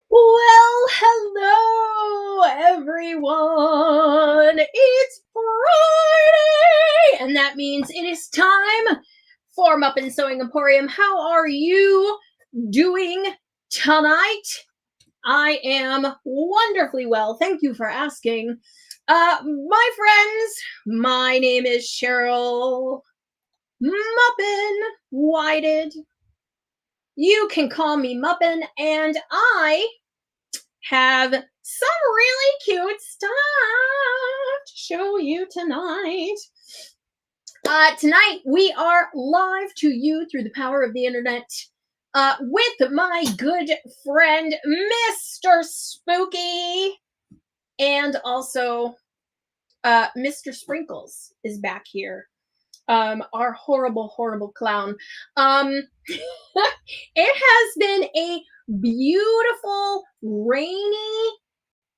Well, hello everyone. It's Friday, and that means it is time for Muppin Sewing Emporium. How are you doing tonight? I am wonderfully well. Thank you for asking. My friends, my name is Cheryl Muppin Whited. You can call me Muppin, and I have some really cute stuff to show you tonight. Tonight, we are live to you through the power of the internet with my good friend, Mr. Spooky, and also Mr. Sprinkles is back here. Our horrible, horrible clown. It has been a beautiful, rainy,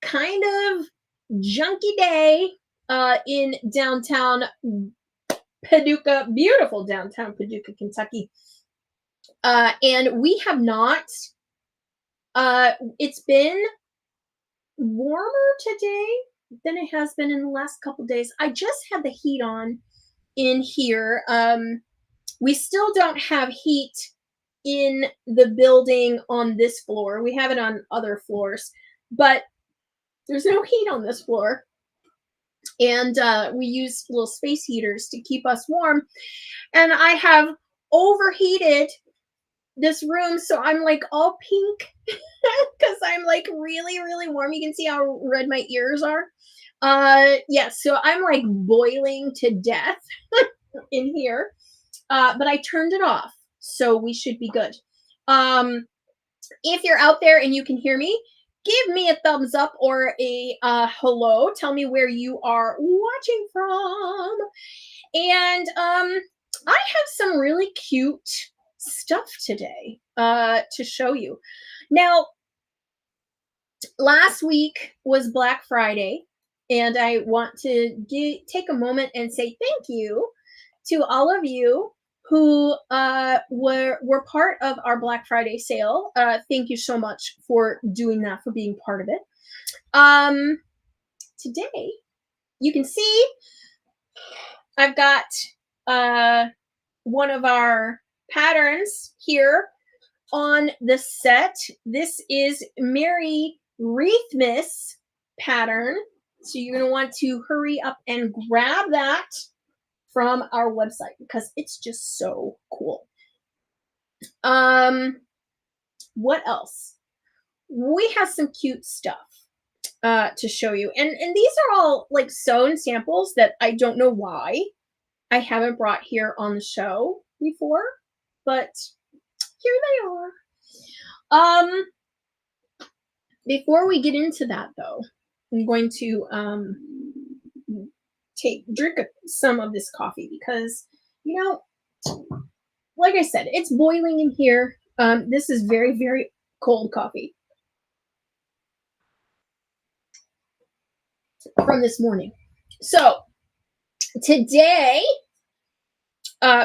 kind of junky day in downtown Paducah, beautiful downtown Paducah, Kentucky. And we have not, it's been warmer today than it has been in the last couple days. I just had the heat on in here. We still don't have heat in the building on this floor. We have it on other floors, but there's no heat on this floor. And we use little space heaters to keep us warm. And I have overheated this room, so I'm like all pink because I'm like really, really warm. You can see how red my ears are. Yeah, so I'm like boiling to death in here. But I turned it off, so we should be good. If you're out there and you can hear me, give me a thumbs up or a hello. Tell me where you are watching from. And I have some really cute stuff today to show you. Now, last week was Black Friday, and I want to take a moment and say thank you to all of you who were part of our Black Friday sale. Thank you so much for doing that, for being part of it. Today, you can see I've got one of our patterns here on the set. This is Mary Wreathmas pattern. So you're going to want to hurry up and grab that from our website because it's just so cool. What else? We have some cute stuff to show you, and these are all like sewn samples that I don't know why I haven't brought here on the show before, but here they are. Before we get into that though, I'm going to drink some of this coffee because, you know, like I said, it's boiling in here. This is very, very cold coffee from this morning. So today,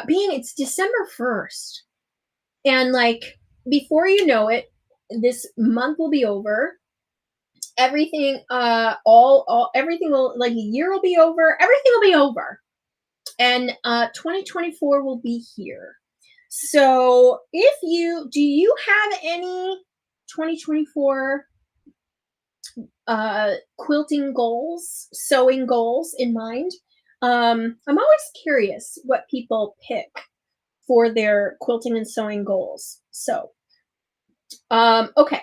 being it's December 1st, and like before you know it, this month will be over. Everything, everything will, like, the year will be over. Everything will be over, and 2024 will be here. So do you have any 2024 quilting goals, sewing goals in mind? I'm always curious what people pick for their quilting and sewing goals. So, okay.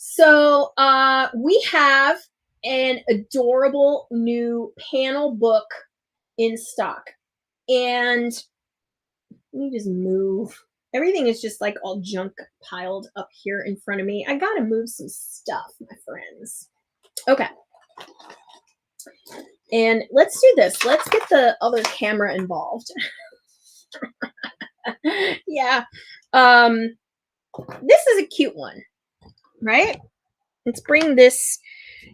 So, we have an adorable new panel book in stock. And let me just move. Everything is just like all junk piled up here in front of me. I gotta move some stuff, my friends. Okay. And let's do this. Let's get the other camera involved. Yeah. This is a cute one, right? Let's bring this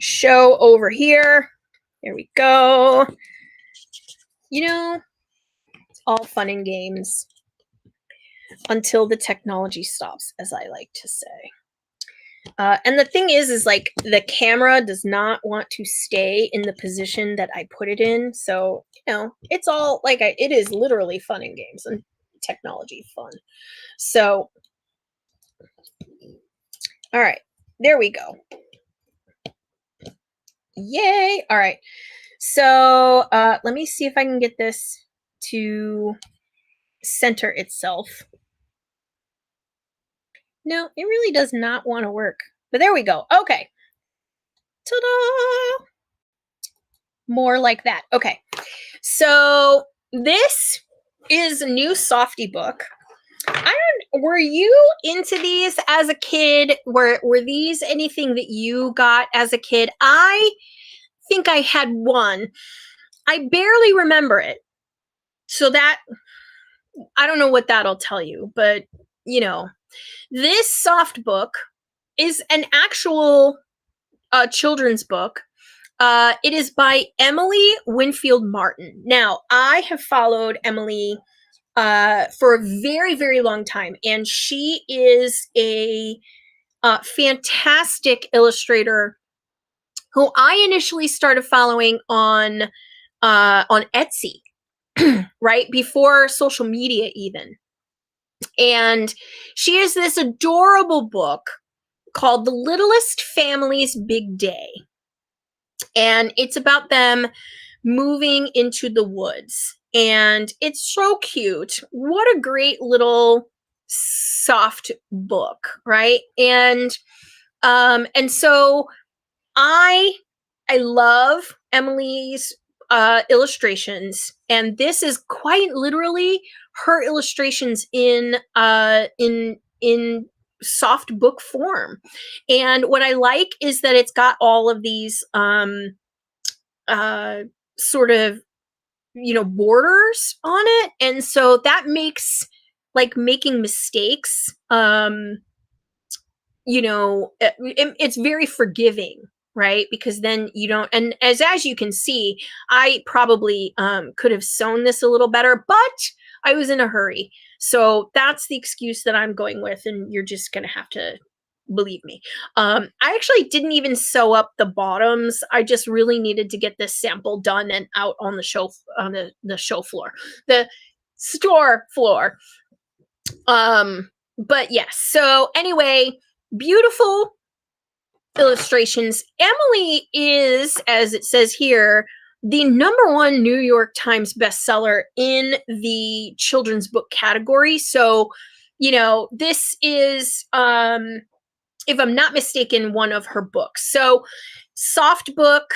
show over here. There we go. You know, it's all fun and games until the technology stops, as I like to say. And the thing is like the camera does not want to stay in the position that I put it in. So, you know, it's all like it is literally fun in games and technology fun. So, all right, there we go. Yay. All right. So let me see if I can get this to center itself. No, it really does not want to work. But there we go. Okay. Ta-da! More like that. Okay. So this is a new softie book. Were you into these as a kid? Were these anything that you got as a kid? I think I had one. I barely remember it. So that, I don't know what that'll tell you, but you know, this soft book is an actual children's book. It is by Emily Winfield Martin. Now, I have followed Emily for a very, very long time, and she is a fantastic illustrator who I initially started following on Etsy, right before social media even. And she has this adorable book called The Littlest Family's Big Day. And it's about them moving into the woods. And it's so cute. What a great little soft book, right? And so I love Emily's illustrations, and this is quite literally her illustrations in soft book form. And what I like is that it's got all of these sort of, you know, borders on it, and so that makes like making mistakes you know, it's very forgiving, right? Because then you don't, and as you can see, I probably could have sewn this a little better, but I was in a hurry. So that's the excuse that I'm going with, and you're just gonna have to believe me. I actually didn't even sew up the bottoms. I just really needed to get this sample done and out on the show, on the show floor, the store floor. But yes, so anyway, beautiful illustrations. Emily is, as it says here, the #1 New York Times bestseller in the children's book category. So, you know, this is, if I'm not mistaken, one of her books. So, soft book,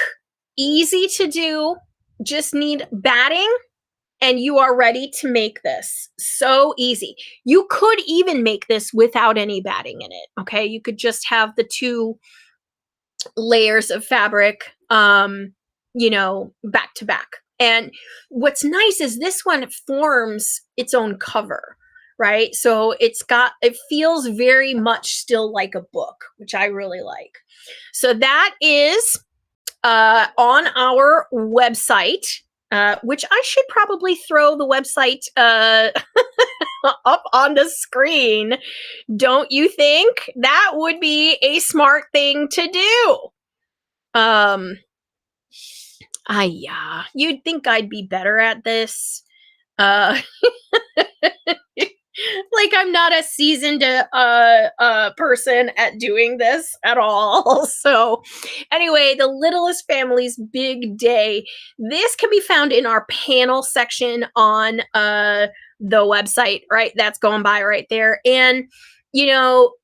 easy to do, just need batting, and you are ready to make this. So easy. You could even make this without any batting in it, okay? You could just have the 2 layers of fabric, you know, back to back. And what's nice is this one forms its own cover, right? So it feels very much still like a book, which I really like. So that is on our website, which I should probably throw the website up on the screen. Don't you think? That would be a smart thing to do. Yeah, you'd think I'd be better at this. Like I'm not a seasoned person at doing this at all. So anyway, The Littlest Family's Big Day. This can be found in our panel section on the website, right? That's going by right there. And you know,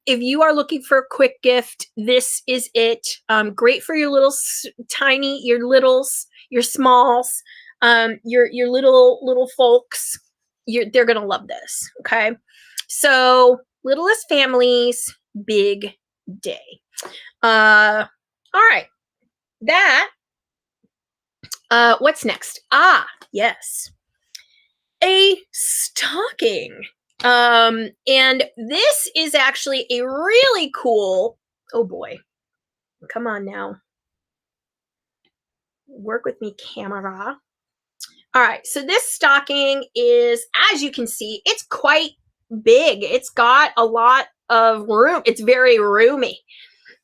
if you are looking for a quick gift, this is it. Great for your little tiny, your littles, your smalls, your little folks. They're gonna love this. Okay, so Littlest Family's Big Day. All right, that. What's next? Yes, a stocking. And this is actually a really cool. Oh boy, come on now, work with me, camera. All right, so this stocking is, as you can see, it's quite big. It's got a lot of room. It's very roomy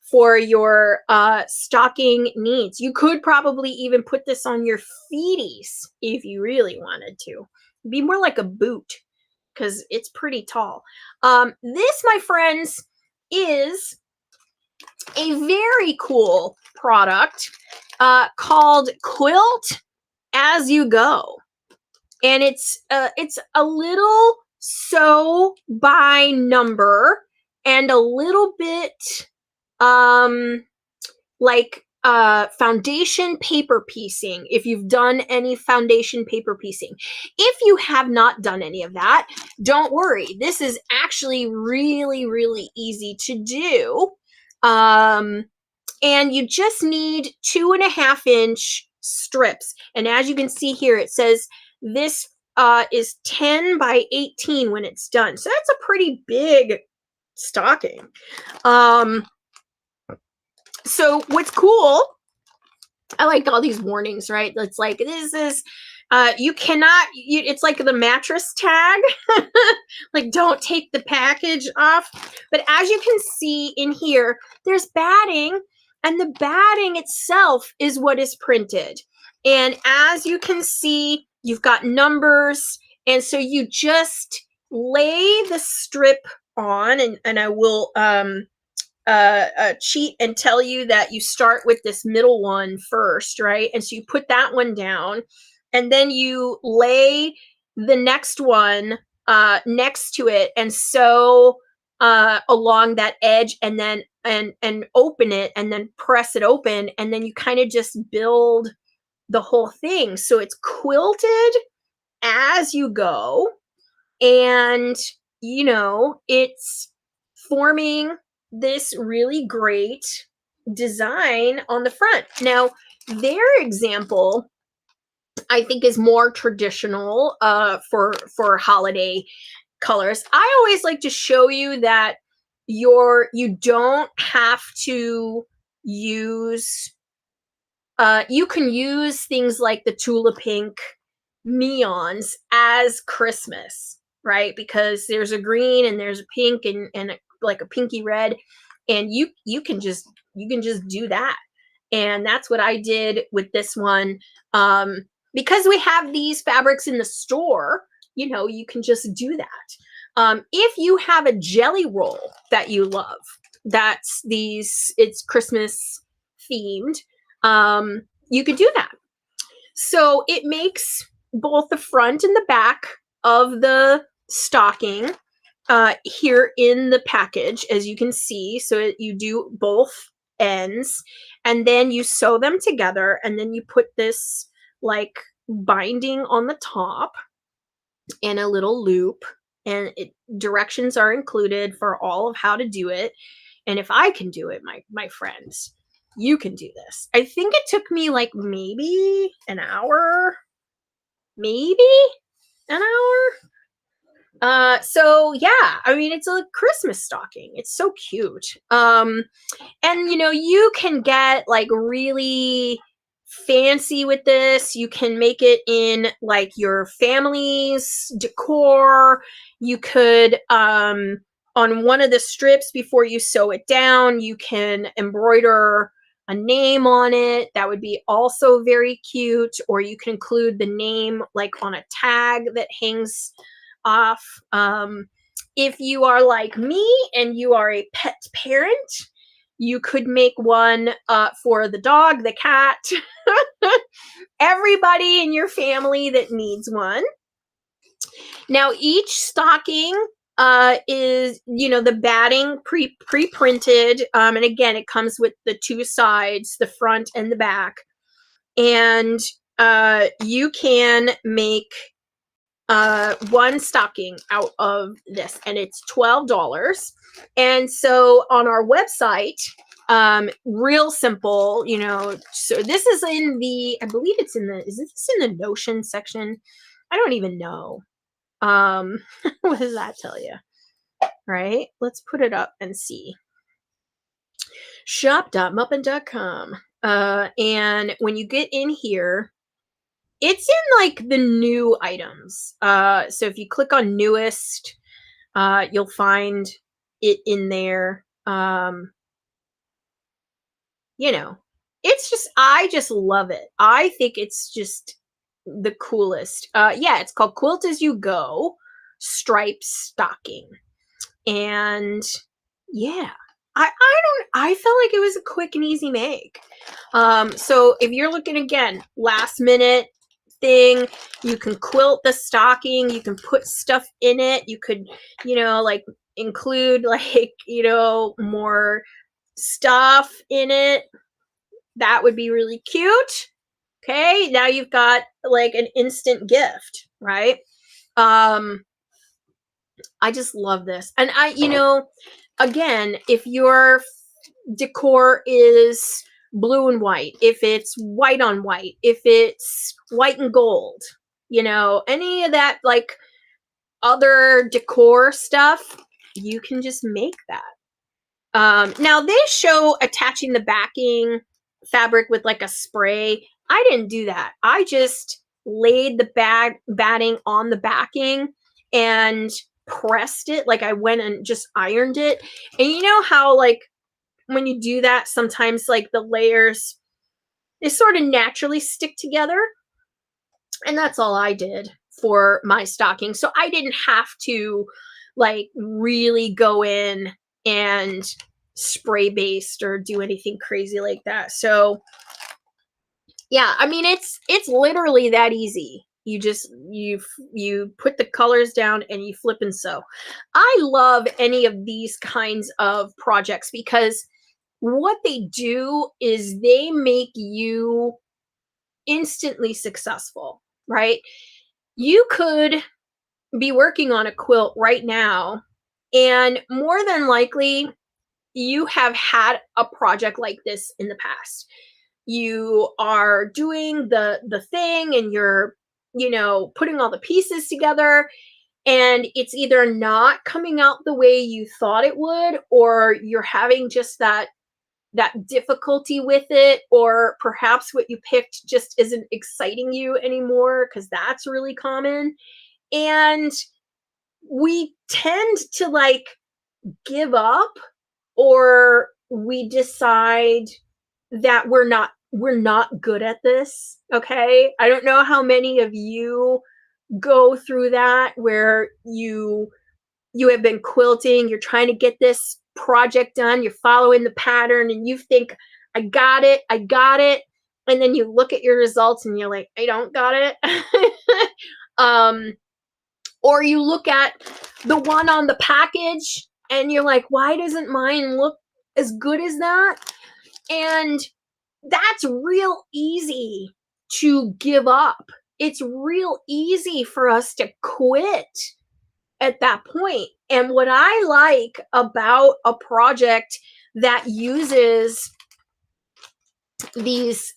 for your stocking needs. You could probably even put this on your feeties if you really wanted to. It'd be more like a boot because it's pretty tall. This, my friends, is a very cool product called Quilt As You Go. And it's a little sew by number and a little bit like foundation paper piecing, if you've done any foundation paper piecing. If you have not done any of that, don't worry. This is actually really, really easy to do. And you just need 2.5-inch strips. And as you can see here, it says this is 10 by 18 when it's done. So that's a pretty big stocking. So what's cool, I like all these warnings, right? It's like, this is, you cannot, it's like the mattress tag, like don't take the package off. But as you can see in here, there's batting, and the batting itself is what is printed. And as you can see, you've got numbers. And so you just lay the strip on, and I will, cheat and tell you that you start with this middle one first, right? And so you put that one down, and then you lay the next one next to it and sew along that edge, and then and open it, and then press it open, and then you kind of just build the whole thing. So it's quilted as you go, and you know, it's forming this really great design on the front. Now, their example, I think, is more traditional for holiday colors. I always like to show you that you don't have to use you can use things like the Tula Pink neons as Christmas, right? Because there's a green and there's a pink and like a pinky red, and you can just do that. And that's what I did with this one. Because we have these fabrics in the store, you know, you can just do that. If you have a jelly roll that you love, it's Christmas themed, you could do that. So it makes both the front and the back of the stocking here in the package, as you can see. So you do both ends, and then you sew them together, and then you put this like binding on the top and a little loop, and directions are included for all of how to do it. And if I can do it, my friends, you can do this. I think it took me like maybe an hour. So yeah, I mean, it's a Christmas stocking. It's so cute. And you know, you can get like really fancy with this. You can make it in like your family's decor. You could on one of the strips, before you sew it down, you can embroider a name on it. That would be also very cute. Or you can include the name like on a tag that hangs off. If you are like me and you are a pet parent, you could make one for the dog, the cat, everybody in your family that needs one. Now, each stocking is, you know, the batting pre-printed, and again, it comes with the two sides, the front and the back, and you can make one stocking out of this, and it's $12. And so on our website, real simple, you know, so this is in the, I believe it's in the, is this in the Notion section? I don't even know. What does that tell you? Right? Let's put it up and see. Shop.muppin.com. And when you get in here, it's in like the new items. So if you click on newest, You'll find it in there. You know, it's just I just love it. I think it's just the coolest. Yeah, it's called Quilt As You Go Striped Stocking. And yeah, I felt like it was a quick and easy make. So if you're looking again, last minute thing, you can quilt the stocking, you can put stuff in it, you could, like include like, more stuff in it. That would be really cute. Okay, now you've got like an instant gift, right? Um, I just love this. And again, if your decor is blue and white, if it's white on white, if it's white and gold, any of that like other decor stuff, you can just make that. Now they show attaching the backing fabric with like a spray. I didn't do that. I just laid the batting on the backing and pressed it. Like I went and just ironed it. And you know how like when you do that, sometimes like the layers, they sort of naturally stick together. And that's all I did for my stocking. So I didn't have to like really go in and spray based or do anything crazy like that. So yeah, I mean it's literally that easy. You just you put the colors down and you flip and sew. I love any of these kinds of projects because what they do is they make you instantly successful, right? You could be working on a quilt right now, and more than likely, you have had a project like this in the past. You are doing the thing and you're, putting all the pieces together and it's either not coming out the way you thought it would, or you're having just that difficulty with it, or perhaps what you picked just isn't exciting you anymore, because that's really common. And we tend to like give up, or we decide that we're not good at this. Okay, I don't know how many of you go through that, where you have been quilting, you're trying to get this project done, you're following the pattern and you think, I got it. And then you look at your results and you're like, I don't got it. um, or you look at the one on the package and you're like, why doesn't mine look as good as that? And that's real easy to give up. It's real easy for us to quit at that point. And what I like about a project that uses these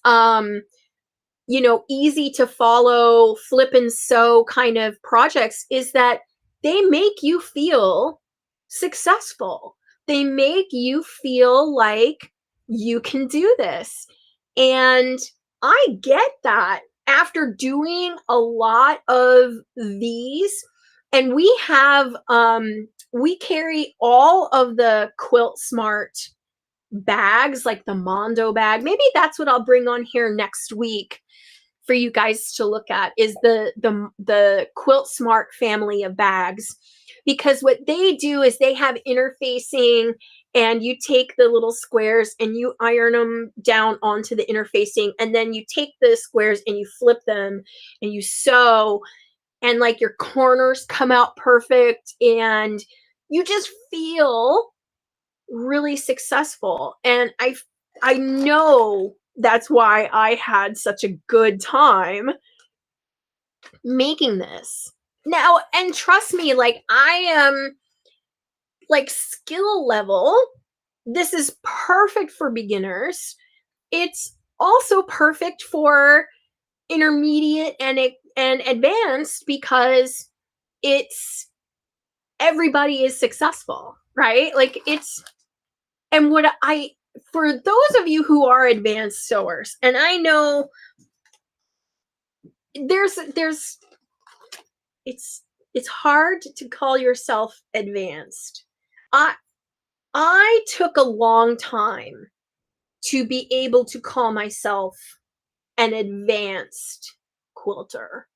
easy to follow flip and sew kind of projects is that they make you feel successful. They make you feel like you can do this. And I get that after doing a lot of these. And we carry all of the Quilt Smart bags, like the Mondo bag. Maybe that's what I'll bring on here next week for you guys to look at, is the Quilt Smart family of bags. Because what they do is they have interfacing, and you take the little squares and you iron them down onto the interfacing, and then you take the squares and you flip them and you sew, and like your corners come out perfect and you just feel really successful. And I know that's why I had such a good time making this. Now, and trust me, like I am like skill level, this is perfect for beginners. It's also perfect for intermediate and advanced, because it's everybody is successful, right? Like it's, and what I, for those of you who are advanced sewers, and I know there's it's it's hard to call yourself advanced. I I took a long time to be able to call myself an advanced quilter.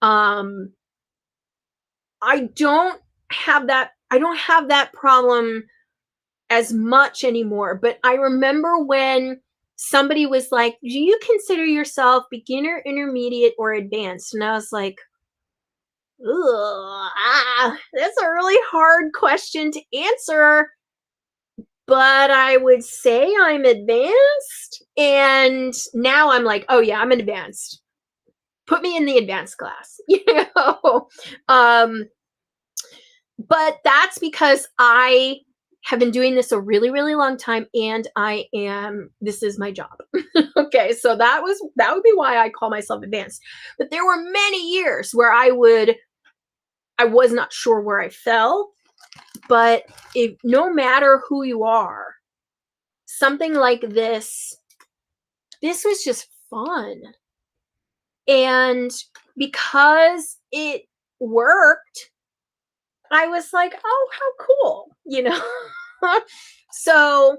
Um, I don't have that problem as much anymore, but I remember when somebody was like, "Do you consider yourself beginner, intermediate, or advanced?" And I was like, "Ugh, that's a really hard question to answer, but I would say I'm advanced." And now I'm like, "Oh yeah, I'm an advanced. Put me in the advanced class." You know? Um, but that's because I have been doing this a really, really long time, and this is my job. Okay, so that would be why I call myself advanced. But there were many years where I was not sure where I fell, but if no matter who you are, something like this was just fun. And because it worked, I was like, "Oh, how cool," you know? So,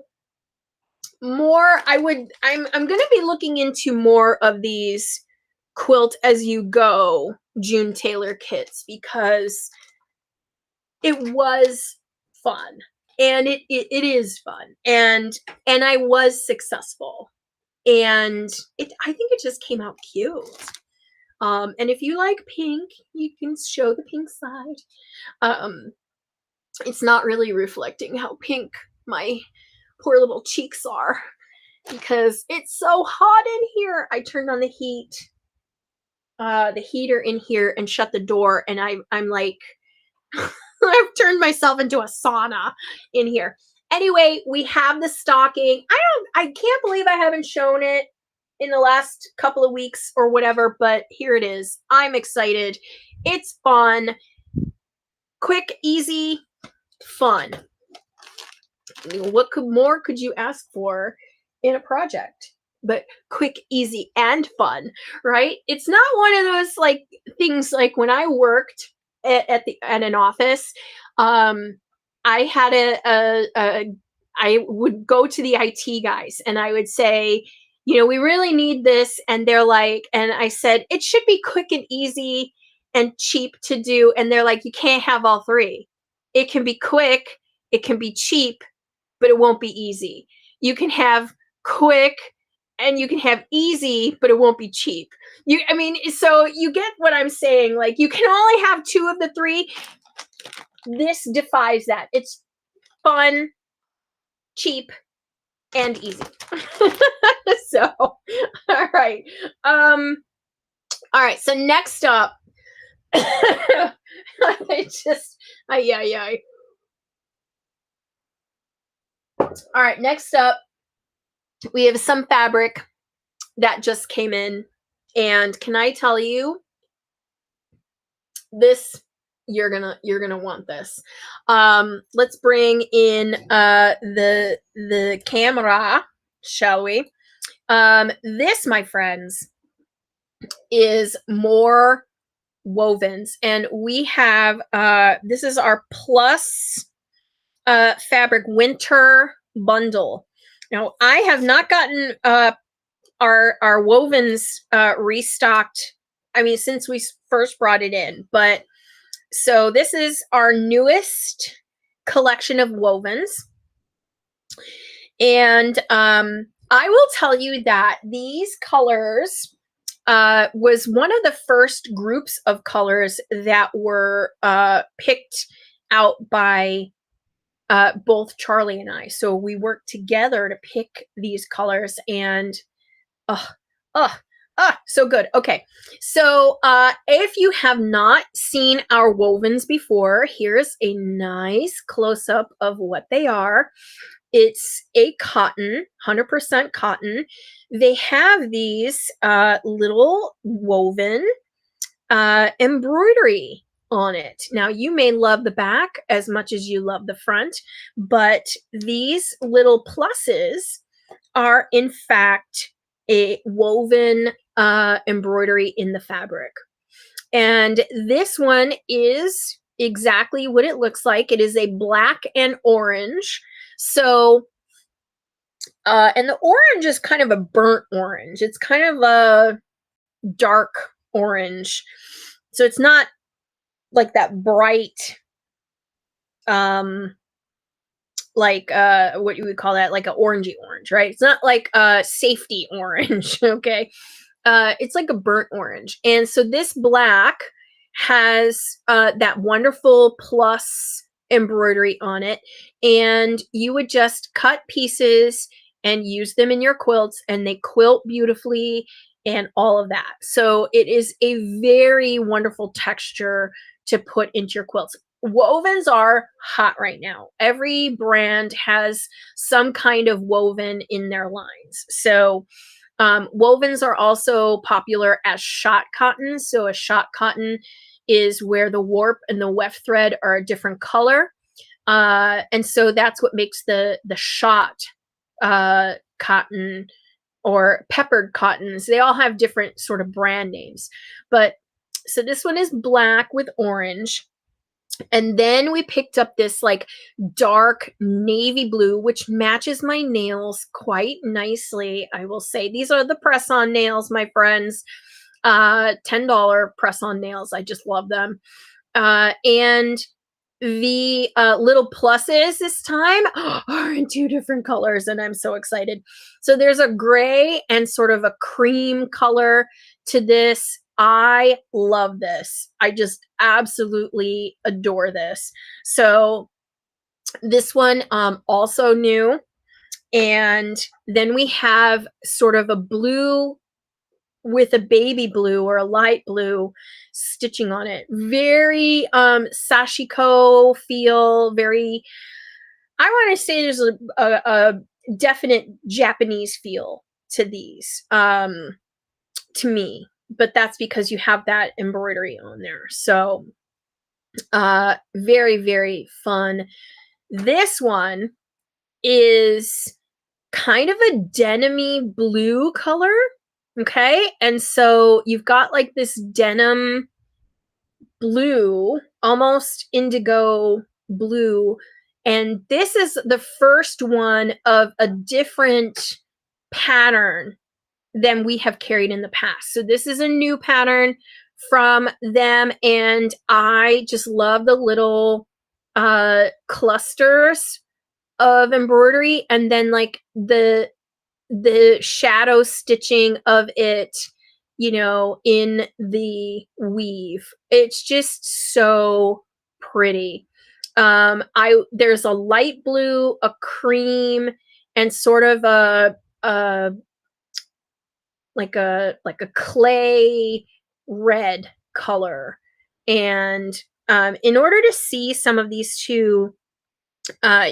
I'm gonna be looking into more of these quilt as you go June Taylor kits because it was fun. And it is fun. And I was successful. And I think it just came out cute. And if you like pink, you can show the pink side. Um, it's not really reflecting how pink my poor little cheeks are because it's so hot in here. I turned on the heater in here and shut the door, and I'm like, I've turned myself into a sauna in here. Anyway, we have the stocking. I can't believe I haven't shown it in the last couple of weeks or whatever, but here it is. I'm excited. It's fun. Quick, easy, fun. What could you ask for in a project? But quick, easy, and fun, right? It's not one of those like things like when I worked at an office. Um, I had I would go to the IT guys and I would say, we really need this, and they're like, and I said it should be quick and easy and cheap to do, and they're like, you can't have all three. It can be quick, it can be cheap, but it won't be easy. You can have quick and you can have easy, but it won't be cheap. So you get what I'm saying. Like, you can only have two of the three. This defies that. It's fun, cheap, and easy. So, all right. All right. So next up, I just, yeah. All right. Next up, we have some fabric that just came in, and can I tell you, this you're gonna want this. Let's bring in the camera, shall we? This, my friends, is more wovens, and we have this is our plus fabric winter bundle. Now, I have not gotten our wovens restocked, since we first brought it in. But so this is our newest collection of wovens, and I will tell you that these colors was one of the first groups of colors that were picked out by both Charlie and I. So we worked together to pick these colors, and so good. Okay, so if you have not seen our wovens before, here's a nice close-up of what they are. It's a cotton, 100% cotton. They have these little woven embroidery on it. Now, you may love the back as much as you love the front, but these little pluses are in fact a woven embroidery in the fabric. And this one is exactly what it looks like. It is a black and orange. So, and the orange is kind of a burnt orange. It's kind of a dark orange. So it's not like that bright, um, like what you would call that, like an orangey orange, right? It's not like safety orange. Okay. It's like a burnt orange. And so this black has that wonderful plus embroidery on it. And you would just cut pieces and use them in your quilts, and they quilt beautifully and all of that. So it is a very wonderful texture to put into your quilts. Wovens are hot right now. Every brand has some kind of woven in their lines. So wovens are also popular as shot cotton. So a shot cotton is where the warp and the weft thread are a different color. And so that's what makes the shot cotton or peppered cottons. They all have different sort of brand names. But so this one is black with orange. And then we picked up this like dark navy blue, which matches my nails quite nicely. I will say these are the press-on nails, my friends. $10 press-on nails. I just love them. And the little pluses this time are in two different colors, and I'm so excited. So there's a gray and sort of a cream color to this. I love this. I just absolutely adore this. So this one also new. And then we have sort of a blue with a baby blue or a light blue stitching on it. Very sashiko feel, very, I want to say there's a definite Japanese feel to these, to me, but that's because you have that embroidery on there. So very, very fun. This one is kind of a denim-y blue color. Okay. And so you've got like this denim blue, almost indigo blue. And this is the first one of a different pattern than we have carried in the past. So this is a new pattern from them. And I just love the little clusters of embroidery, and then like the shadow stitching of it, you know, in the weave. It's just so pretty. There's a light blue, a cream, and sort of a like a clay red color. And in order to see some of these two,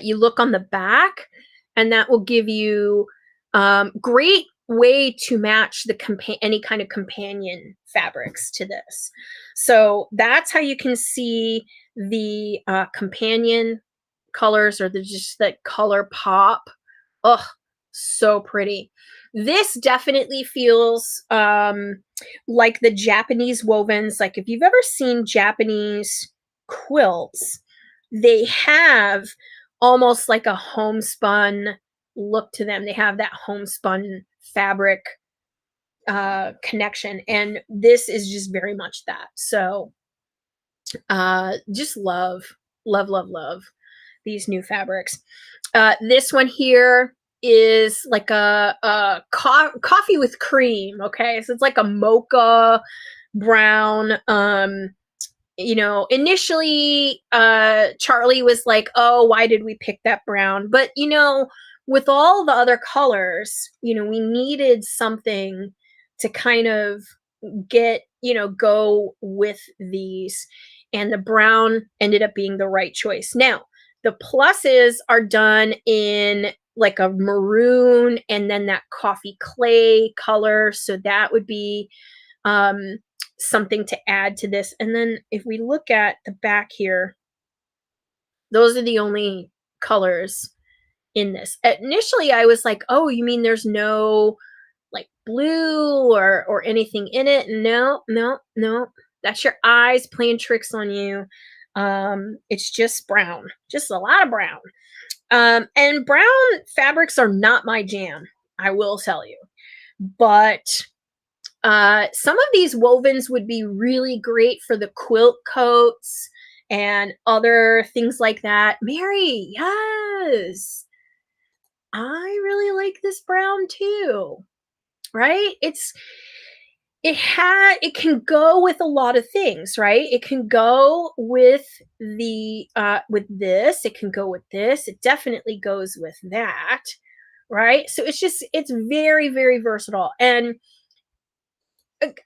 you look on the back, and that will give you great way to match the any kind of companion fabrics to this. So that's how you can see the companion colors, or the just that color pop. Oh, so pretty. This definitely feels like the Japanese wovens. Like if you've ever seen Japanese quilts, they have almost like a homespun look to them. They have that homespun fabric connection, and this is just very much that. So just love these new fabrics. This one here is like a coffee with cream. Okay, so it's like a mocha brown. You know, initially Charlie was like, oh, why did we pick that brown? But you know, with all the other colors, you know, we needed something to kind of get, you know, go with these, and the brown ended up being the right choice. Now the pluses are done in like a maroon, and then that coffee clay color, so that would be something to add to this. And then if we look at the back here, those are the only colors in this. Initially I was like, oh, you mean there's no like blue or anything in it? No, no, no. That's your eyes playing tricks on you. It's just brown, just a lot of brown. And brown fabrics are not my jam, I will tell you. But some of these wovens would be really great for the quilt coats and other things like that. Mary, yes. I really like this brown too. Right? It can go with a lot of things, right? It can go with the with this, it can go with this, it definitely goes with that, right? So it's very, very versatile. And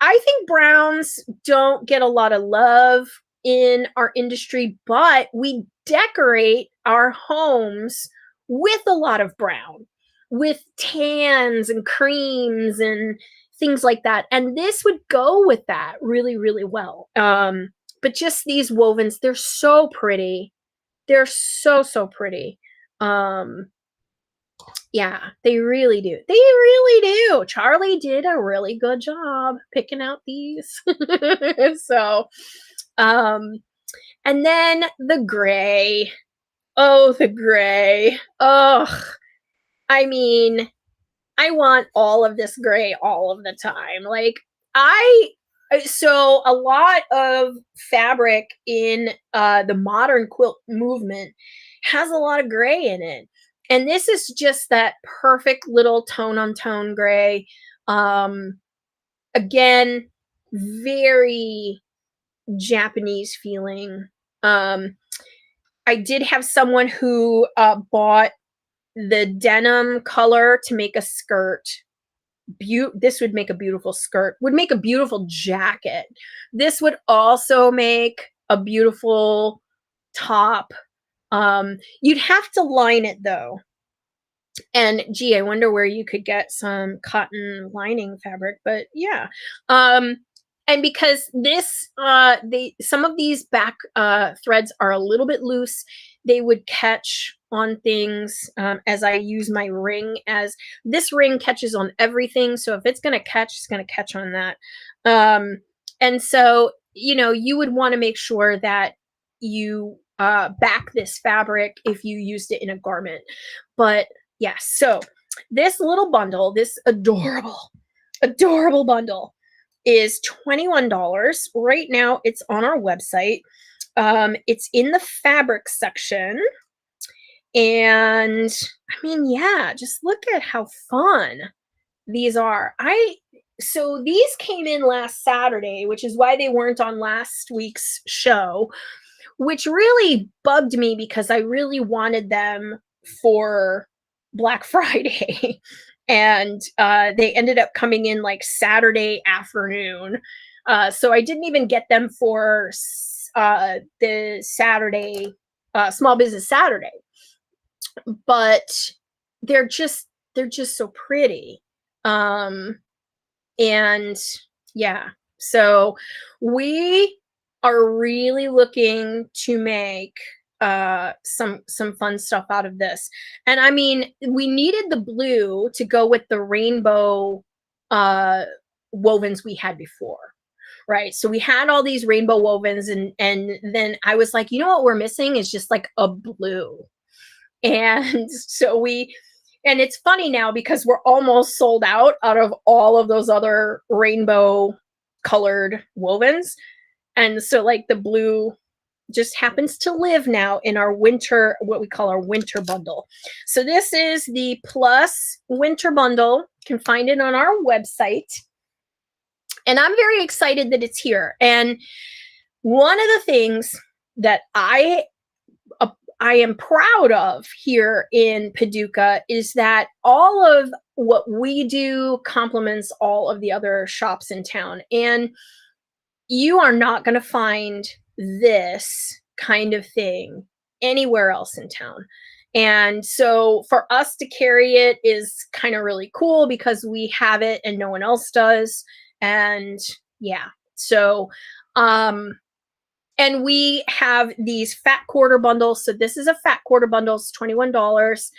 I think browns don't get a lot of love in our industry, but we decorate our homes with a lot of brown, with tans and creams and things like that. And this would go with that really, really well. But just these wovens, they're so pretty. They're so, so pretty. Um, yeah, they really do. They really do. Charlie did a really good job picking out these. So, um, and then the gray. Oh, the gray. Oh, I mean, I want all of this gray all of the time. Like, I so a lot of fabric in the modern quilt movement has a lot of gray in it. And this is just that perfect little tone on tone gray. Um, again, very Japanese feeling. Um, I did have someone who bought the denim color to make a skirt. This would make a beautiful skirt, would make a beautiful jacket. This would also make a beautiful top. You'd have to line it though. And gee, I wonder where you could get some cotton lining fabric, but yeah. And because this they some of these back threads are a little bit loose, they would catch on things as I use my ring. As this ring catches on everything, so if it's going to catch, it's going to catch on that. And so, you know, you would want to make sure that you back this fabric if you used it in a garment. But yeah, so this little bundle, this adorable, adorable bundle is $21. Right now it's on our website. It's in the fabric section. And I mean, yeah, just look at how fun these are. So these came in last Saturday, which is why they weren't on last week's show, which really bugged me because I really wanted them for Black Friday. And they ended up coming in like Saturday afternoon. So I didn't even get them for the Saturday, Small Business Saturday. But they're just so pretty. And yeah, so we are really looking to make some fun stuff out of this. And I mean, we needed the blue to go with the rainbow wovens we had before, right? So we had all these rainbow wovens, and then I was like, you know what we're missing is just like a blue. And so and it's funny now because we're almost sold out of all of those other rainbow colored wovens. And so like the blue just happens to live now in our winter, what we call our winter bundle. So this is the plus winter bundle. You can find it on our website. And I'm very excited that it's here. And one of the things that I am proud of here in Paducah is that all of what we do complements all of the other shops in town. And you are not going to find this kind of thing anywhere else in town. And so for us to carry it is kind of really cool because we have it and no one else does. And yeah, so And we have these fat quarter bundles. So this is a fat quarter bundle. It's $21.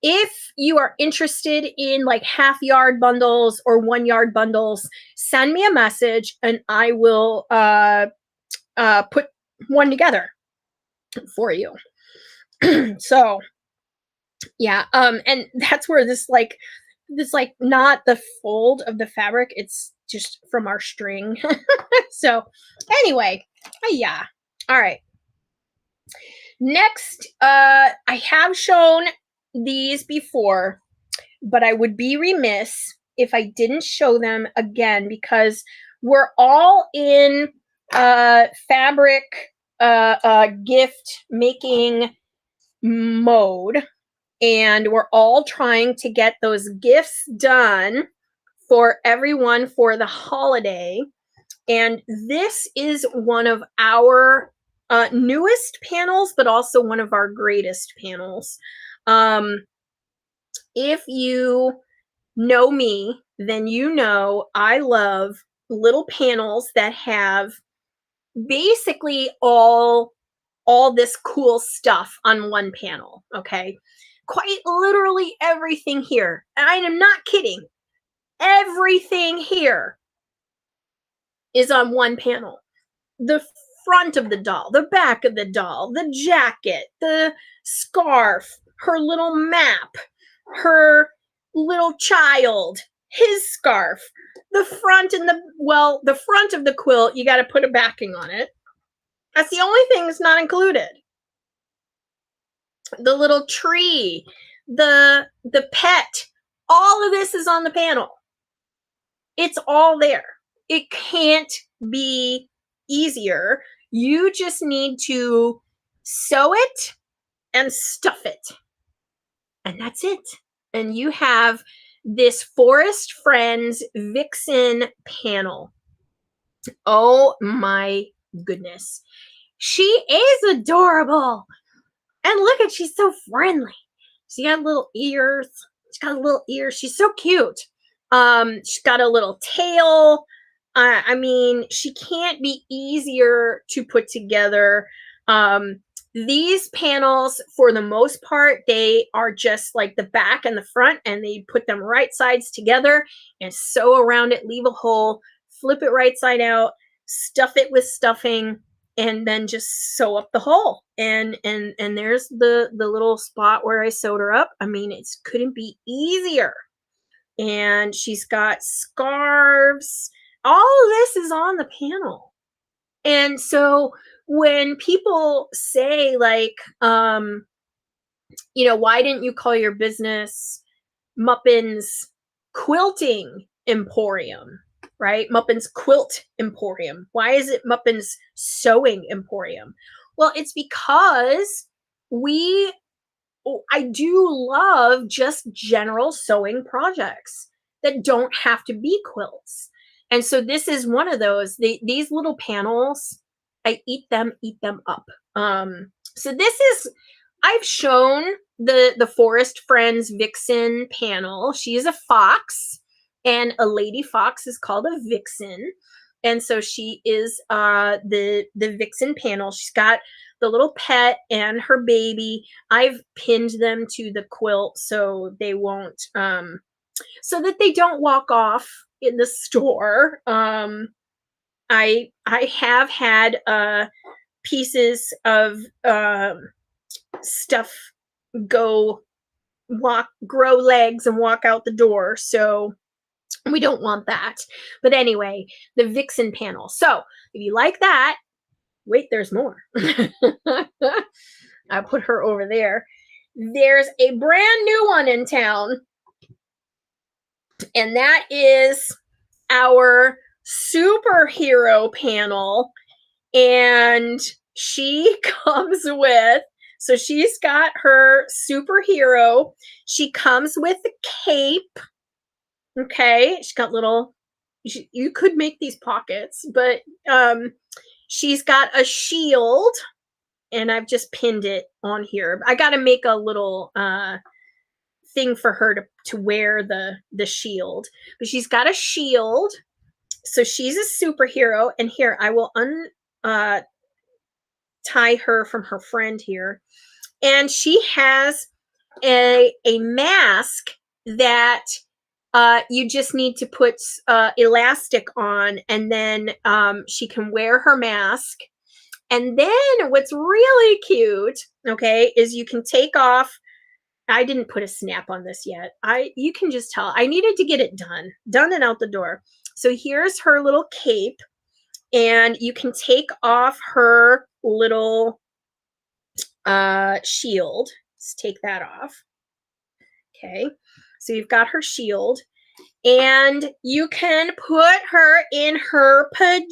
If you are interested in like half yard bundles or 1 yard bundles, send me a message and I will put one together for you. So yeah, and that's where this like not the fold of the fabric, it's just from our string. So anyway, yeah. All right. Next, I have shown these before, but I would be remiss if I didn't show them again because we're all in fabric gift making mode, and we're all trying to get those gifts done for everyone for the holiday. And this is one of our newest panels, but also one of our greatest panels. If you know me, then you know I love little panels that have basically all this cool stuff on one panel, okay? Quite literally everything here. And I am not kidding. Everything here is on one panel. The front of the doll, the back of the doll, the jacket, the scarf, her little map, her little child, his scarf, the front and the front of the quilt, you got to put a backing on it. That's the only thing that's not included. The little tree, the pet, all of this is on the panel. It's all there. It can't be easier. You just need to sew it and stuff it. And that's it. And you have this Forest Friends Vixen panel. Oh my goodness. She is adorable. And look at, she's so friendly. She got little ears. She's so cute. She's got a little tail. I mean, she can't be easier to put together. These panels, for the most part, they are just like the back and the front, and they put them right sides together and sew around it, leave a hole, flip it right side out, stuff it with stuffing, and then just sew up the hole. And there's the little spot where I sewed her up. I mean, it couldn't be easier. And she's got scarves. All of this is on the panel. And so when people say like, why didn't you call your business Muppin's Quilting Emporium, right? Muppin's Quilt Emporium. Why is it Muppin's Sewing Emporium? Well, it's because I do love just general sewing projects that don't have to be quilts. And so this is one of those. These little panels, I eat them up. So this is, I've shown the Forest Friends Vixen panel. She is a fox, and a lady fox is called a vixen. And so she is the vixen panel. She's got the little pet and her baby. I've pinned them to the quilt so they won't so that they don't walk off in the store. I have had pieces of stuff grow legs and walk out the door, so we don't want that. But anyway, the vixen panel. So if you like that, wait, there's more. I put her over there. There's a brand new one in town, and that is our superhero panel. And she comes with, so she's got her superhero. She comes with a cape. Okay, she's got little, you could make these pockets, but she's got a shield, and I've just pinned it on here. I got to make a little thing for her to wear the shield, but she's got a shield. So she's a superhero. And here, I will uh, tie her from her friend here. And she has a mask that you just need to put elastic on, and then she can wear her mask. And then what's really cute, okay, is you can take off. I didn't put a snap on this yet. You can just tell I needed to get it done and out the door. So here's her little cape, and you can take off her little shield. Let's take that off. Okay, so you've got her shield, and you can put her in her pajamas.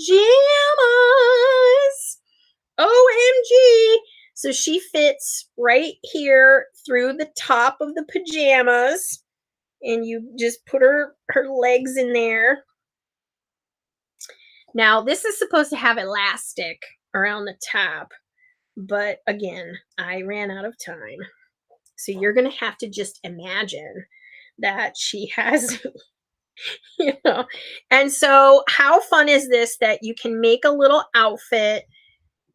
OMG. So she fits right here through the top of the pajamas, and you just put her legs in there. Now, this is supposed to have elastic around the top, but again, I ran out of time. So you're going to have to just imagine that she has, you know. And so how fun is this that you can make a little outfit?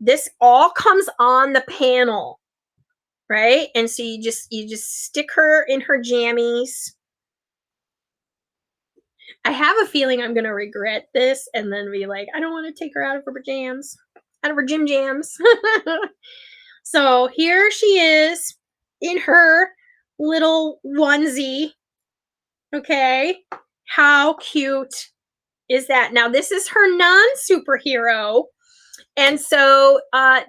This all comes on the panel, right? And so you just stick her in her jammies. I have a feeling I'm going to regret this and then be like, I don't want to take her out of her jams, out of her gym jams. So here she is in her little onesie. Okay. How cute is that? Now, this is her non-superhero. And so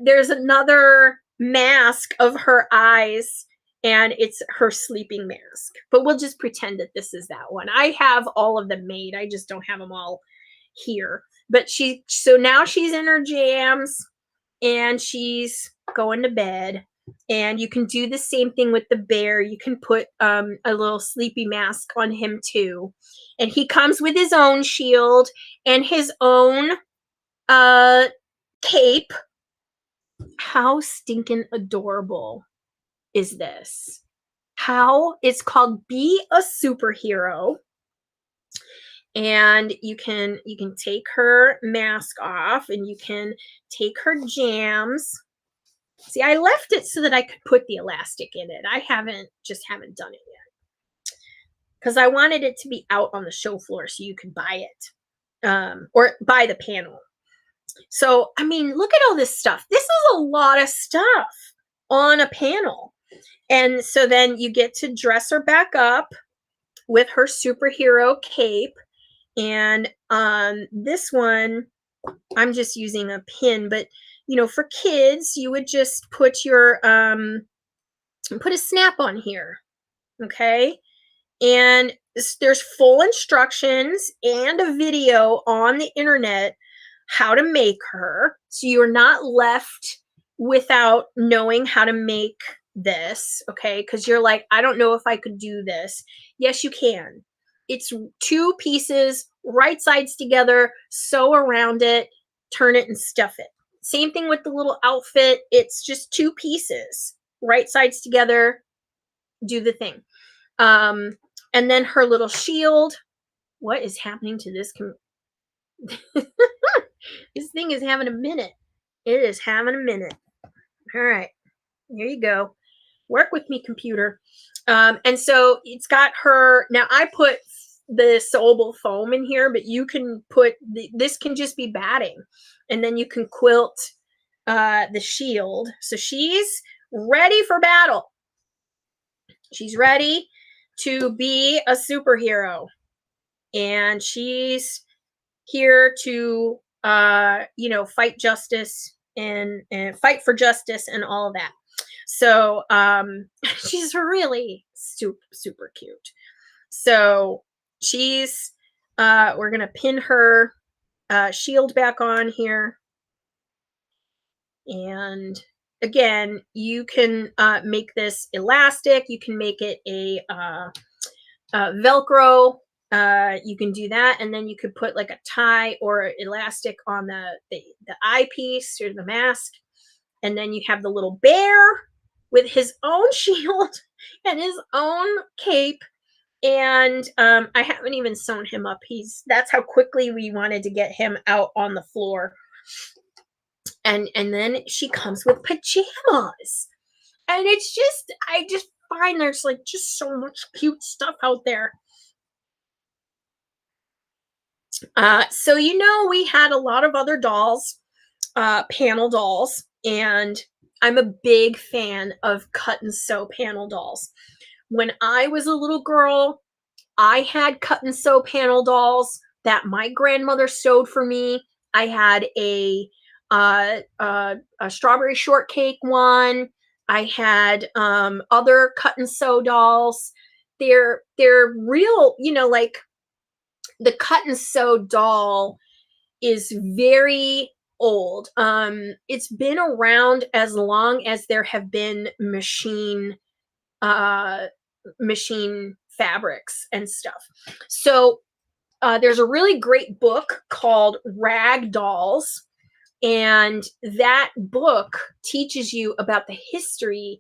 there's another mask of her eyes, and it's her sleeping mask. But we'll just pretend that this is that one. I have all of them made. I just don't have them all here. But so now she's in her jams, and she's going to bed. And you can do the same thing with the bear. You can put a little sleepy mask on him too. And he comes with his own shield and his own cape. How stinking adorable is this? How it's called Be a Superhero. And you can take her mask off, and you can take her jams. See, I left it so that I could put the elastic in it. I haven't done it yet, because I wanted it to be out on the show floor so you could buy it, or buy the panel. So, I mean, look at all this stuff. This is a lot of stuff on a panel. And so then you get to dress her back up with her superhero cape. And this one, I'm just using a pin, but you know, for kids, you would just put your put a snap on here. Okay. And there's full instructions and a video on the internet how to make her, so you're not left without knowing how to make this. Okay, because you're like, I don't know if I could do this. Yes, you can. It's 2 pieces, right sides together, sew around it, turn it, and stuff it. Same thing with the little outfit. It's just 2 pieces, right sides together, do the thing. And then her little shield. What is happening to this? This thing is having a minute. It is having a minute. All right. There you go. Work with me, computer. And so it's got her. Now, I put the sewable foam in here, but you can put, this can just be batting. And then you can quilt the shield. So she's ready for battle. She's ready to be a superhero. And she's here to fight justice and fight for justice and all of that. So she's really super cute. So she's we're gonna pin her shield back on here, and again, you can make this elastic. You can make it a Velcro. You can do that, and then you could put like a tie or elastic on the eyepiece or the mask, and then you have the little bear with his own shield and his own cape. And I haven't even sewn him up. That's how quickly we wanted to get him out on the floor. And then she comes with pajamas. And it's just I just find there's like just so much cute stuff out there. So we had a lot of other dolls, panel dolls, and I'm a big fan of cut and sew panel dolls. When I was a little girl, I had cut and sew panel dolls that my grandmother sewed for me. I had a strawberry shortcake one. I had other cut and sew dolls. They're real, like the cut and sew doll is very old. It's been around as long as there have been uh machine fabrics and stuff. So there's a really great book called Rag Dolls, and that book teaches you about the history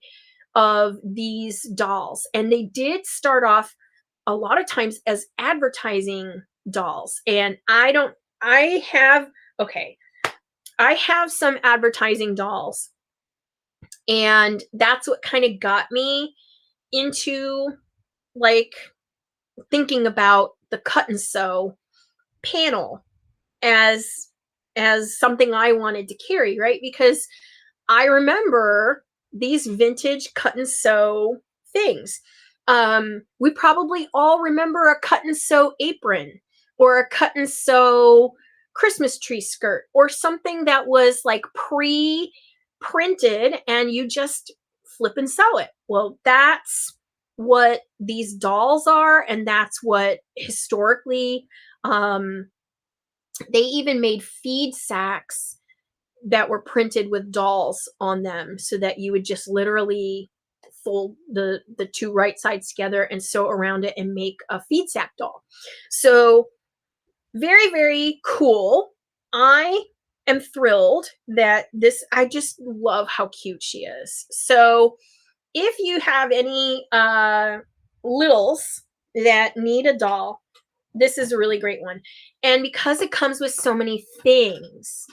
of these dolls. And they did start off a lot of times as advertising dolls. And I have, okay, I have some advertising dolls. And that's what kind of got me into like thinking about the cut and sew panel as something I wanted to carry, right? Because I remember these vintage cut and sew things. We probably all remember a cut and sew apron or a cut and sew Christmas tree skirt or something that was like pre-printed and you just flip and sew it. Well, that's what these dolls are, and that's what historically they even made feed sacks that were printed with dolls on them so that you would just literally fold the two right sides together and sew around it and make a feed sack doll. So very, very cool. I am thrilled that I just love how cute she is. So if you have any littles that need a doll, this is a really great one. And because it comes with so many things,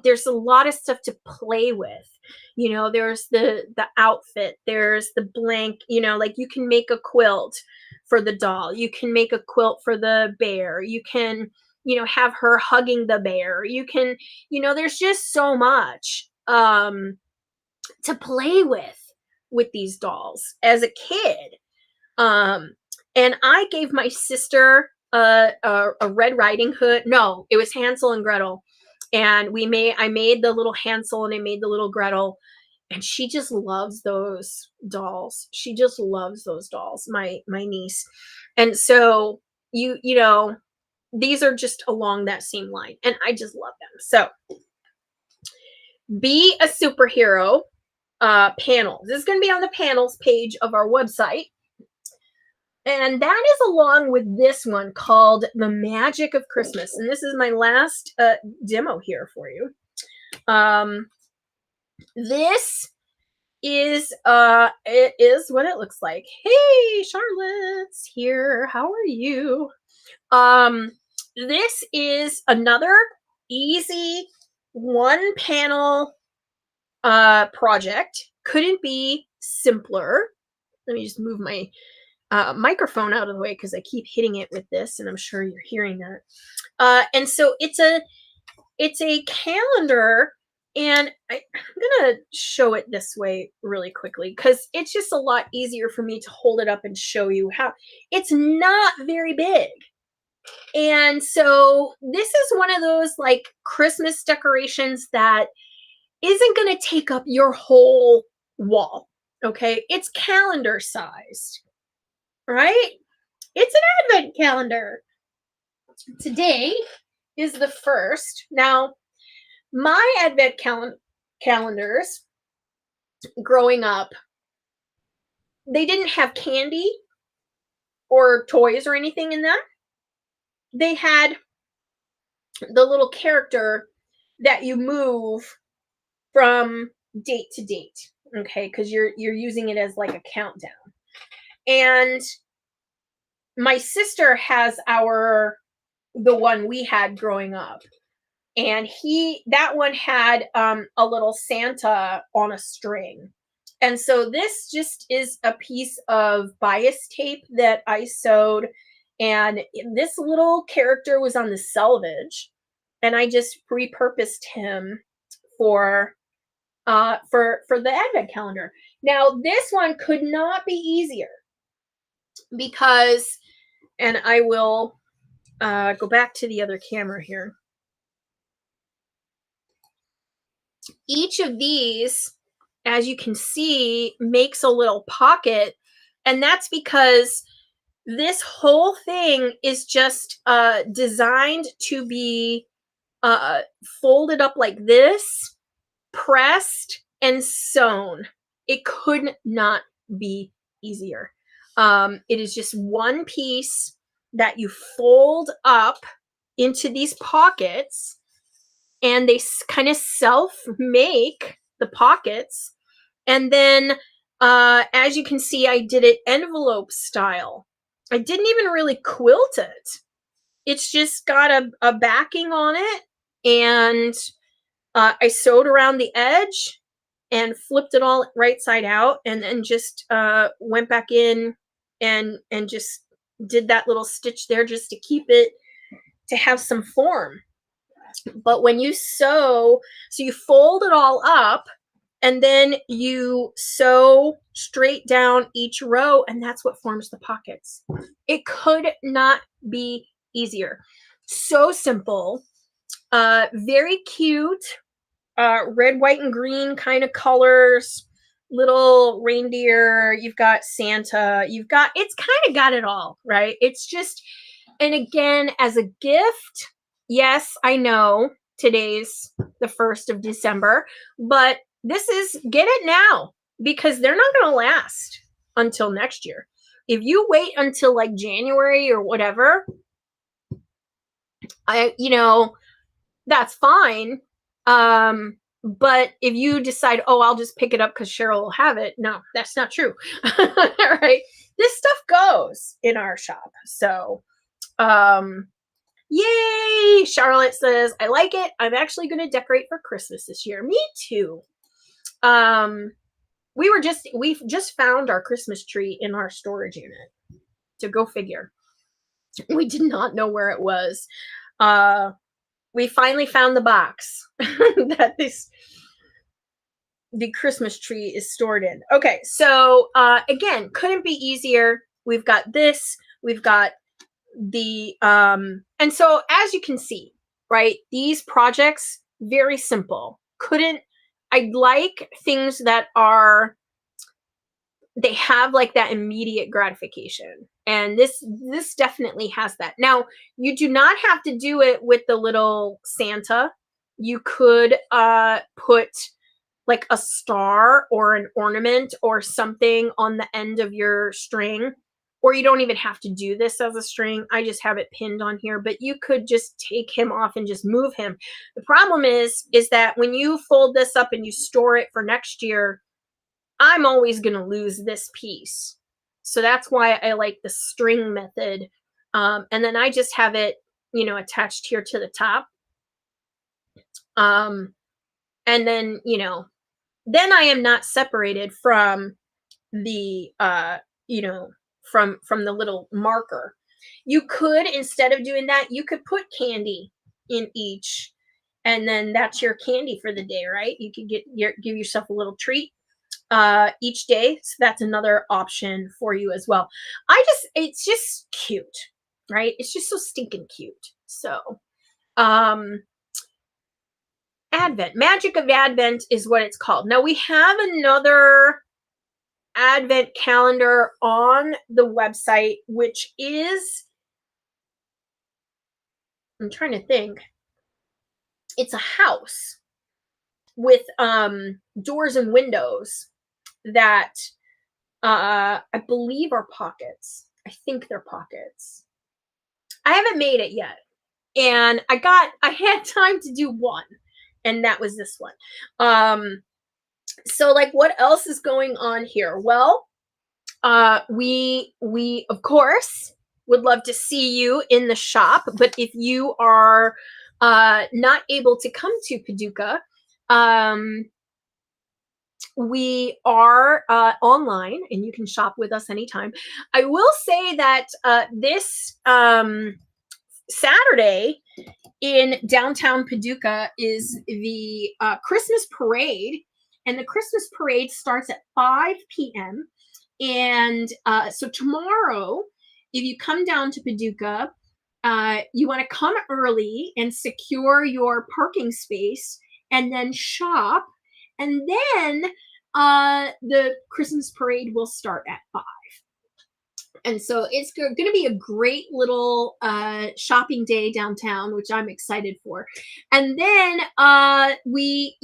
there's a lot of stuff to play with. There's the outfit, there's the blank, like you can make a quilt for the doll. You can make a quilt for the bear. You can, have her hugging the bear. You can, there's just so much to play with these dolls as a kid. Um, and I gave my sister a Red Riding Hood. No, it was Hansel and Gretel. And I made the little Hansel and I made the little Gretel. And she just loves those dolls. She just loves those dolls, my niece. And so these are just along that same line. And I just love them. So Be a Superhero panel. This is going to be on the panels page of our website. And that is along with this one called The Magic of Christmas. And this is my last demo here for you. This is it is what it looks like. Hey, Charlotte's here. How are you? This is another easy one panel project. Couldn't be simpler. Let me just move my microphone out of the way because I keep hitting it with this, and I'm sure you're hearing that. And so it's a calendar, and I'm gonna show it this way really quickly because it's just a lot easier for me to hold it up and show you how it's not very big. And so this is one of those like Christmas decorations that isn't going to take up your whole wall. Okay, it's calendar sized, right? It's an advent calendar. Today is the first. Now, my advent calendars growing up, they didn't have candy or toys or anything in them. They had the little character that you move from date to date, okay, because you're using it as like a countdown. And my sister has the one we had growing up, and that one had a little Santa on a string. And so this just is a piece of bias tape that I sewed, and this little character was on the selvage, and I just repurposed him for for the advent calendar. Now this one could not be easier because, and I will go back to the other camera here. Each of these, as you can see, makes a little pocket, and that's because this whole thing is just designed to be uh, folded up like this, pressed, and sewn. It could not be easier. It is just one piece that you fold up into these pockets, and they kind of self make the pockets. And then, as you can see, I did it envelope style. I didn't even really quilt it. It's just got a backing on it, and I sewed around the edge and flipped it all right side out, and then just went back in and just did that little stitch there just to keep it, to have some form. But when you sew, so you fold it all up, and then you sew straight down each row, and that's what forms the pockets. It could not be easier. So simple, very cute, red, white, and green kind of colors, little reindeer, you've got Santa, you've got, it's kind of got it all, right? It's just, and again, as a gift, yes, I know today's the 1st of December, but this is, get it now, because they're not going to last until next year. If you wait until like January or whatever, that's fine. But if you decide, oh, I'll just pick it up because Cheryl will have it, no, that's not true. All right. This stuff goes in our shop. So, yay! Charlotte says, I like it. I'm actually going to decorate for Christmas this year. Me too. We've just found our Christmas tree in our storage unit. To go figure. We did not know where it was. We finally found the box that the Christmas tree is stored in. Okay, so again, couldn't be easier. We've got this, we've got the and so as you can see, right, these projects, very simple. I like things that are, they have like that immediate gratification, and this definitely has that. Now, you do not have to do it with the little Santa. You could put like a star or an ornament or something on the end of your string, or you don't even have to do this as a string. I just have it pinned on here, but you could just take him off and just move him. The problem is that when you fold this up and you store it for next year, I'm always going to lose this piece. So that's why I like the string method. And then I just have it, attached here to the top. And then, then I am not separated from the, from the little marker. You could, instead of doing that, you could put candy in each, and then that's your candy for the day, right? You could give yourself a little treat each day. So that's another option for you as well. It's just cute, right? It's just so stinking cute. So, Advent, Magic of Advent is what it's called. Now we have another Advent calendar on the website, which is, I'm trying to think, it's a house with doors and windows that I believe are pockets. I think they're pockets. I haven't made it yet, and I had time to do one, and that was this one. So like, what else is going on here? Well, we of course would love to see you in the shop, but if you are not able to come to Paducah, um, we are online and you can shop with us anytime. I will say that this Saturday in downtown Paducah is the Christmas parade, and the Christmas parade starts at 5 p.m. And so tomorrow, if you come down to Paducah, you want to come early and secure your parking space and then shop. And then the Christmas parade will start at 5. And so it's going to be a great little shopping day downtown, which I'm excited for. And then we,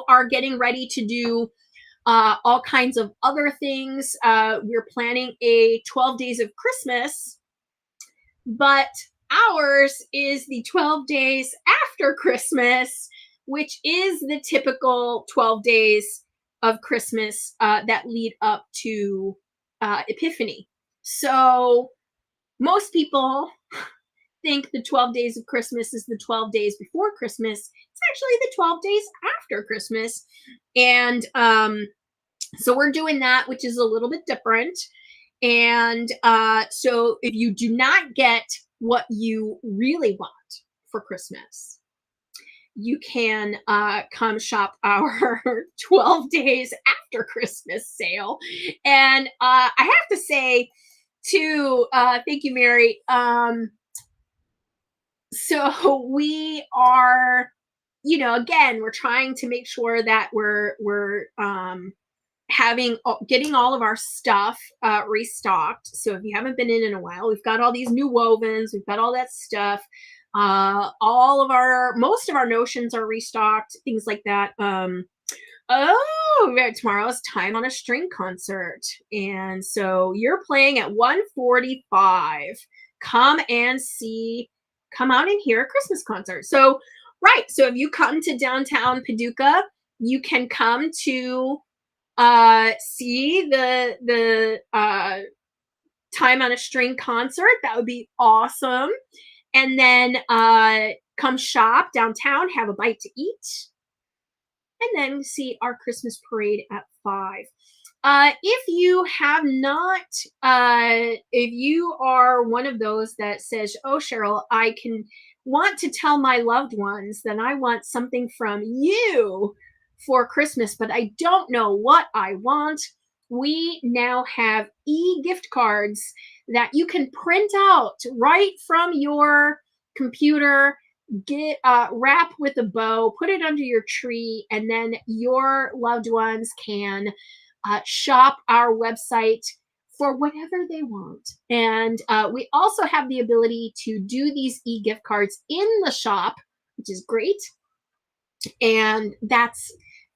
are getting ready to do all kinds of other things. We're planning a 12 days of Christmas, but ours is the 12 days after Christmas, which is the typical 12 days of Christmas that lead up to Epiphany. So most people think the 12 days of Christmas is the 12 days before Christmas. It's actually the 12 days after Christmas. And so we're doing that, which is a little bit different. And so if you do not get what you really want for Christmas, you can come shop our 12 days after Christmas sale. And I have to say, too, thank you, Mary. So we are, again, we're trying to make sure that we're getting all of our stuff restocked. So if you haven't been in a while, we've got all these new wovens, we've got all that stuff. Most of our notions are restocked, things like that. Tomorrow's Time on a String concert, and so you're playing at 1:45. Come and see. Come out and hear a Christmas concert. So, right. So if you come to downtown Paducah, you can come to see the Time on a String concert. That would be awesome. And then come shop downtown, have a bite to eat, and then see our Christmas parade at 5. If you have not, if you are one of those that says, "Oh, Cheryl, I can want to tell my loved ones that I want something from you for Christmas, but I don't know what I want," we now have e-gift cards that you can print out right from your computer, get wrap with a bow, put it under your tree, and then your loved ones can shop our website for whatever they want. And we also have the ability to do these e-gift cards in the shop, which is great. And that's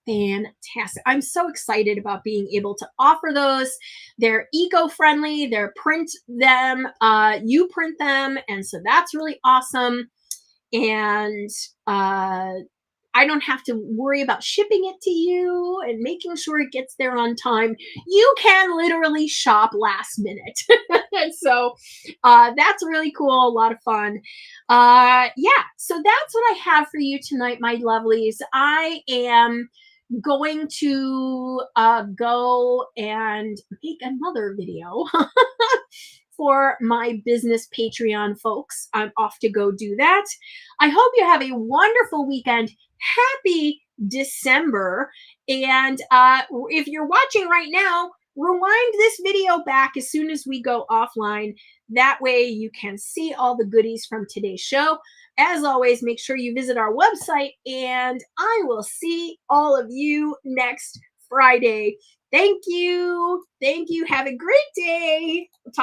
fantastic. I'm so excited about being able to offer those. They're eco-friendly, they're print them, you print them, and so that's really awesome. And I don't have to worry about shipping it to you and making sure it gets there on time. You can literally shop last minute. And so that's really cool, a lot of fun. Yeah, so that's what I have for you tonight, my lovelies. I am going to go and make another video for my business Patreon folks. I'm off to go do that. I hope you have a wonderful weekend. Happy December. And if you're watching right now, rewind this video back as soon as we go offline. That way you can see all the goodies from today's show. As always, make sure you visit our website, and I will see all of you next Friday. Thank you. Thank you. Have a great day. Talk